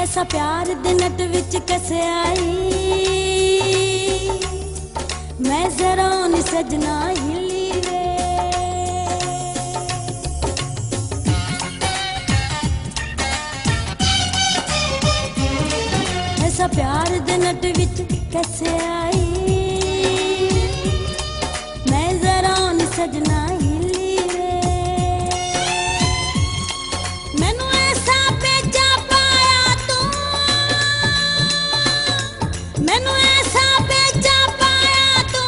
ऐसा प्यार दिनट विच कैसे आई, मैं जरा नी सजना हिली वे। ऐसा प्यार दिनट विच कैसे आई, मैं जरा नी सजना हिली वे। मैनू ऐसा भेजा पाया तू, मैनू ऐसा भेजा पाया तू,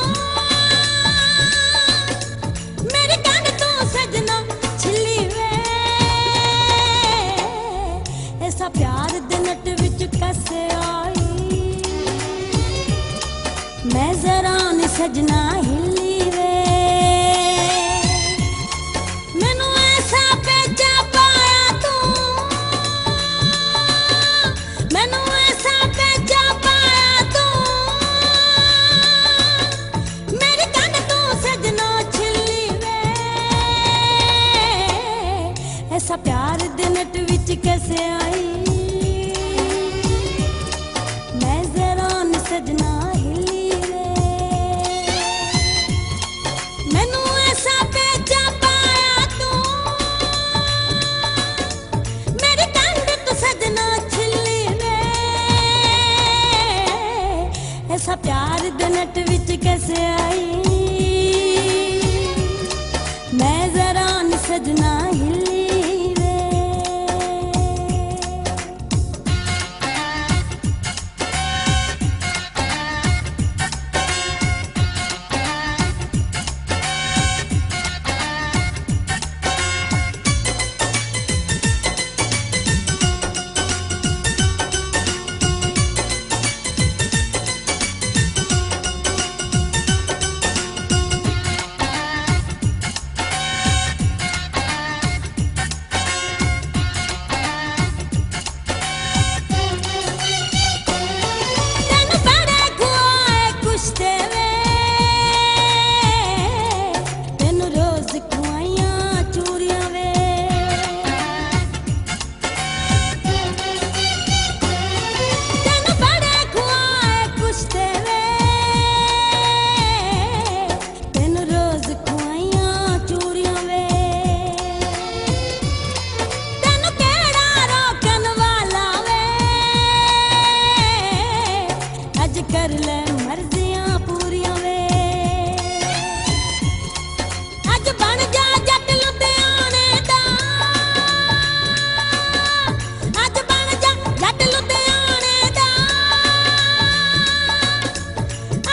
मेरी कंध तू सजना छिली वे। ऐसा प्यार दिनट विच कैसे आई, मैं जरा नी सजना हिली वे। मैनू ऐसा भेजा पाया तू, मैनू ऐसा भेजा पाया तू, मेरी कंध तू सजना छिली वे। ऐसा प्यार दिनट विच कैसे आई, मैं जरा नी सजना हिली वे। मैनू ऐसा भेजा पाया तू, मेरी कंध तू सजना छिली वे। ऐसा प्यार दिनट विच कैसे आई, मैं जरा नी सजना हिली वे। कर ले मर्जियां पूरियां वे, अज बन जा जट लुधियाने दा, अज बन जा जट लुधियाने दा,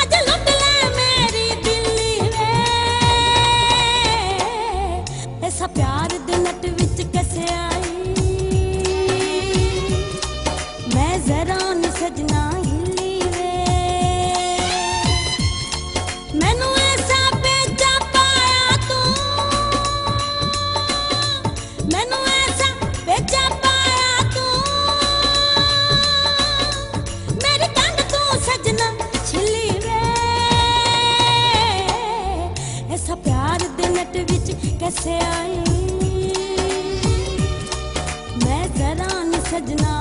अज लुट ले मेरी दिल्ली वे। ऐसा प्यार दिनट विच कैसे आई, मैं जरा नी सजना हिली वे। मैनू ऐसा भेजा पाया तू, मैनू ऐसा भेजा पाया तू, मेरी कंध तू सजना छिली वे। ऐसा प्यार दिनट विच कैसे आई, मैं जरा नी सजना